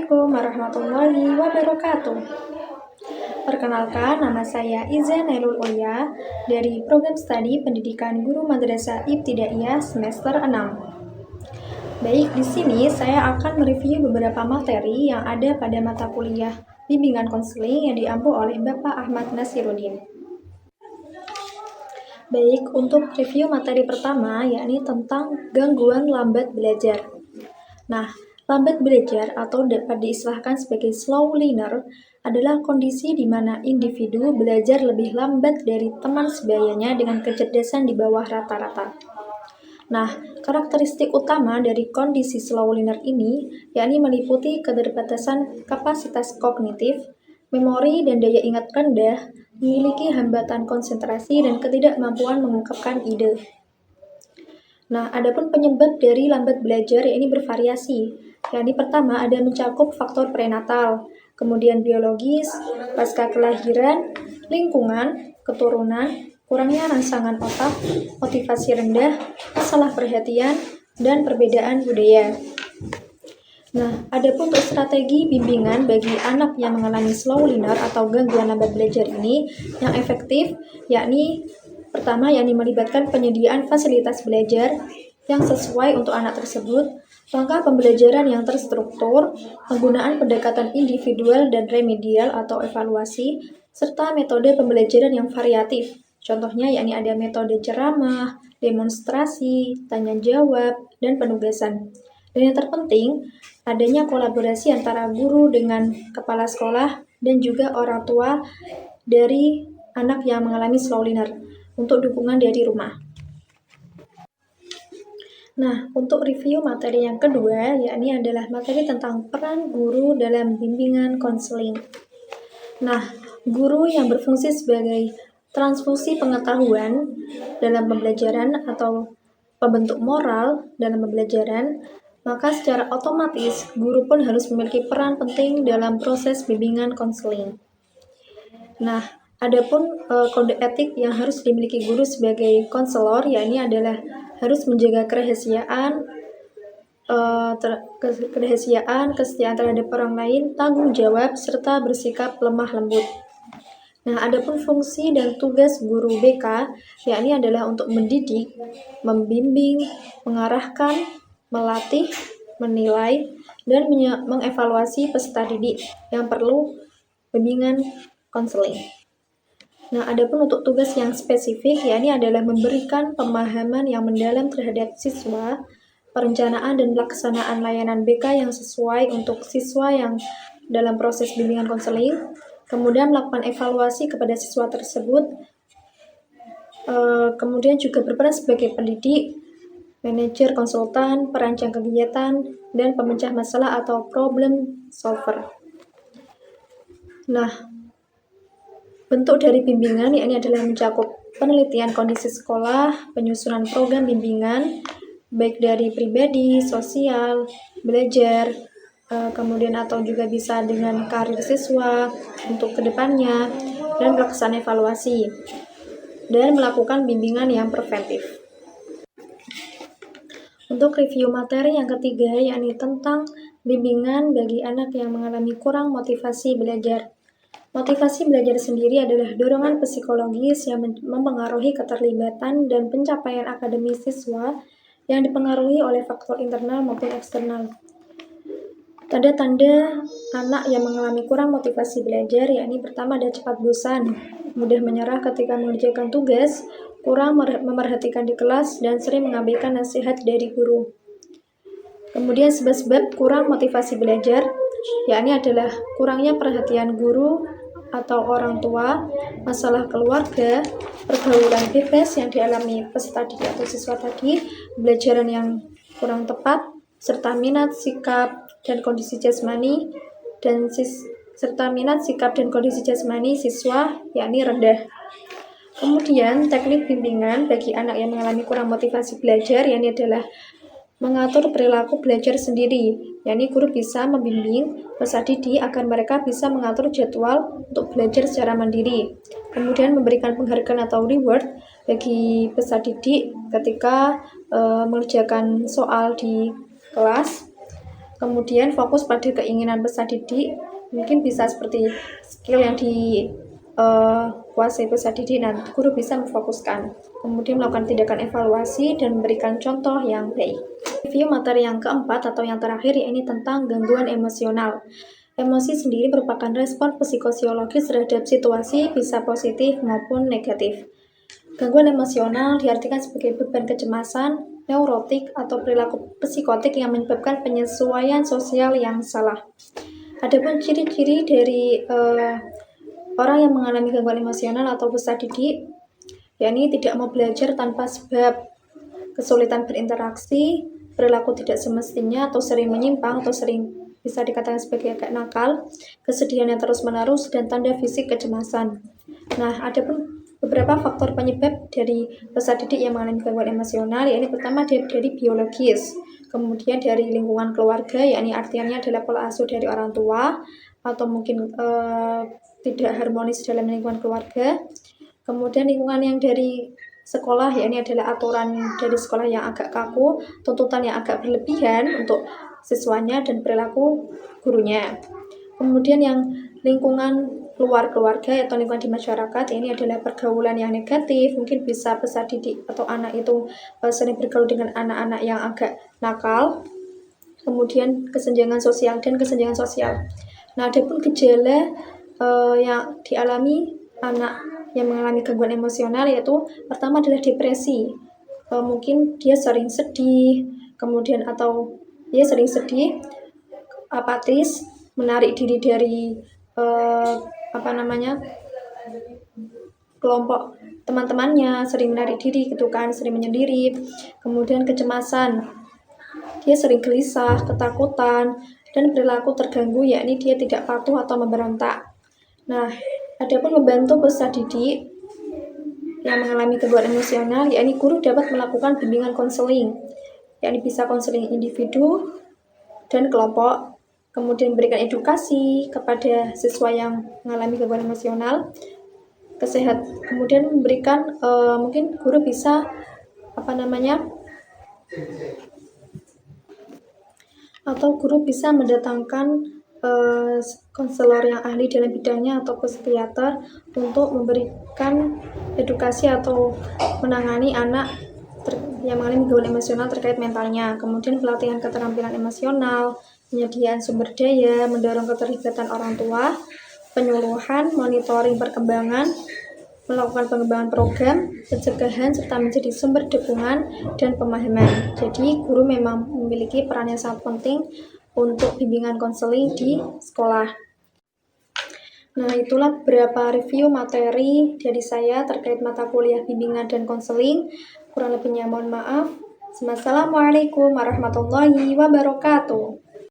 Assalamualaikum warahmatullahi wabarakatuh. Perkenalkan, nama saya Iza Nailul Ulia dari Program Studi Pendidikan Guru Madrasah Ibtidaiyah semester 6. Baik, di sini saya akan mereview beberapa materi yang ada pada mata kuliah bimbingan konseling yang diampu oleh Bapak Ahmad Nasiruddin. Baik, untuk review materi pertama yakni tentang gangguan lambat belajar. Nah, lambat belajar atau dapat diistilahkan sebagai slow learner adalah kondisi di mana individu belajar lebih lambat dari teman sebayanya dengan kecerdasan di bawah rata-rata. Nah, karakteristik utama dari kondisi slow learner ini yakni meliputi keterbatasan kapasitas kognitif, memori dan daya ingat rendah, memiliki hambatan konsentrasi dan ketidakmampuan mengungkapkan ide. Nah, adapun penyebab dari lambat belajar ini bervariasi. Yakni pertama ada mencakup faktor prenatal, kemudian biologis, pasca kelahiran, lingkungan, keturunan, kurangnya rangsangan otak, motivasi rendah, masalah perhatian, dan perbedaan budaya. Nah, adapun untuk strategi bimbingan bagi anak yang mengalami slow learner atau gangguan lambat belajar ini yang efektif, yakni pertama, yakni melibatkan penyediaan fasilitas belajar yang sesuai untuk anak tersebut, langkah pembelajaran yang terstruktur, penggunaan pendekatan individual dan remedial atau evaluasi, serta metode pembelajaran yang variatif. Contohnya yakni ada metode ceramah, demonstrasi, tanya jawab, dan penugasan. Dan yang terpenting, adanya kolaborasi antara guru dengan kepala sekolah dan juga orang tua dari anak yang mengalami slow learner untuk dukungan dari rumah. Nah, untuk review materi yang kedua, yakni adalah materi tentang peran guru dalam bimbingan konseling. Nah, guru yang berfungsi sebagai transfusi pengetahuan dalam pembelajaran atau pembentuk moral dalam pembelajaran, maka secara otomatis guru pun harus memiliki peran penting dalam proses bimbingan konseling. Nah, adapun kode etik yang harus dimiliki guru sebagai konselor, yakni adalah harus menjaga kerahasiaan, kesetiaan terhadap orang lain, tanggung jawab, serta bersikap lemah lembut. Nah, adapun fungsi dan tugas guru BK, yakni adalah untuk mendidik, membimbing, mengarahkan, melatih, menilai, dan mengevaluasi peserta didik yang perlu bimbingan konseling. Nah, adapun untuk tugas yang spesifik, yakni adalah memberikan pemahaman yang mendalam terhadap siswa, perencanaan dan pelaksanaan layanan BK yang sesuai untuk siswa yang dalam proses bimbingan konseling, kemudian melakukan evaluasi kepada siswa tersebut, kemudian juga berperan sebagai pendidik, manajer konsultan, perancang kegiatan, dan pemecah masalah atau problem solver. Nah, bentuk dari bimbingan yakni adalah mencakup penelitian kondisi sekolah, penyusunan program bimbingan, baik dari pribadi, sosial, belajar, kemudian atau juga bisa dengan karir siswa untuk kedepannya, dan pelaksanaan evaluasi, dan melakukan bimbingan yang preventif. Untuk review materi yang ketiga, yakni tentang bimbingan bagi anak yang mengalami kurang motivasi belajar. Motivasi belajar sendiri adalah dorongan psikologis yang mempengaruhi keterlibatan dan pencapaian akademis siswa yang dipengaruhi oleh faktor internal maupun eksternal. Tanda-tanda anak yang mengalami kurang motivasi belajar, yakni pertama ada cepat bosan, mudah menyerah ketika mengerjakan tugas, kurang memerhatikan di kelas, dan sering mengabaikan nasihat dari guru. Kemudian sebab-sebab kurang motivasi belajar, yakni adalah kurangnya perhatian guru atau orang tua, masalah keluarga, pergaulan bebas yang dialami peserta didik atau siswa tadi, pembelajaran yang kurang tepat, serta minat, sikap, dan kondisi jasmani siswa yakni rendah. Kemudian teknik bimbingan bagi anak yang mengalami kurang motivasi belajar yakni adalah mengatur perilaku belajar sendiri, yakni guru bisa membimbing peserta didik agar mereka bisa mengatur jadwal untuk belajar secara mandiri. Kemudian memberikan penghargaan atau reward bagi peserta didik ketika mengerjakan soal di kelas. Kemudian fokus pada keinginan peserta didik, mungkin bisa seperti skill yang dikuasai peserta didik, nah guru bisa memfokuskan. Kemudian melakukan tindakan evaluasi dan memberikan contoh yang baik. Review materi yang keempat atau yang terakhir, ini tentang gangguan emosional. Emosi sendiri merupakan respon psikosiologis terhadap situasi, bisa positif maupun negatif. Gangguan emosional diartikan sebagai beban kecemasan, neurotik, atau perilaku psikotik yang menyebabkan penyesuaian sosial yang salah. Adapun ciri-ciri dari orang yang mengalami gangguan emosional atau peserta didik, yakni tidak mau belajar tanpa sebab, kesulitan berinteraksi, perilaku tidak semestinya atau sering menyimpang atau sering bisa dikatakan sebagai agak nakal, kesedihan yang terus-menerus, dan tanda fisik kecemasan. Nah, adapun beberapa faktor penyebab dari peserta didik yang mengalami gangguan emosional, yakni pertama dari biologis, kemudian dari lingkungan keluarga, yakni artinya adalah pola asuh dari orang tua, atau mungkin tidak harmonis dalam lingkungan keluarga. Kemudian lingkungan yang dari sekolah, yakni adalah aturan dari sekolah yang agak kaku, tuntutan yang agak berlebihan untuk siswanya, dan perilaku gurunya. Kemudian yang lingkungan luar keluarga atau lingkungan di masyarakat, ini adalah pergaulan yang negatif, mungkin bisa peserta didik atau anak itu sering bergaul dengan anak-anak yang agak nakal. Kemudian kesenjangan sosial dan kesenjangan sosial. Nah, adapun gejala yang dialami anak yang mengalami gangguan emosional, yaitu pertama adalah depresi. Mungkin dia sering sedih, kemudian atau dia sering sedih, apatis, menarik diri dari kelompok teman-temannya, sering menarik diri gitu kan, sering menyendiri. Kemudian kecemasan, dia sering gelisah, ketakutan, dan perilaku terganggu, yakni dia tidak patuh atau memberontak. Nah, adapun membantu peserta didik yang mengalami gangguan emosional, yakni guru dapat melakukan bimbingan konseling, yakni bisa konseling individu dan kelompok, kemudian berikan edukasi kepada siswa yang mengalami gangguan emosional, kemudian memberikan mungkin guru bisa mendatangkan konselor yang ahli dalam bidangnya atau psikiater untuk memberikan edukasi atau menangani anak yang mengalami gangguan emosional terkait mentalnya. Kemudian pelatihan keterampilan emosional, penyediaan sumber daya, mendorong keterlibatan orang tua, penyuluhan, monitoring perkembangan, melakukan pengembangan program, pencegahan, serta menjadi sumber dukungan dan pemahaman. Jadi guru memang memiliki peran yang sangat penting untuk bimbingan konseling di sekolah. Nah, itulah beberapa review materi dari saya terkait mata kuliah bimbingan dan konseling. Kurang lebihnya mohon maaf. Wassalamualaikum warahmatullahi wabarakatuh.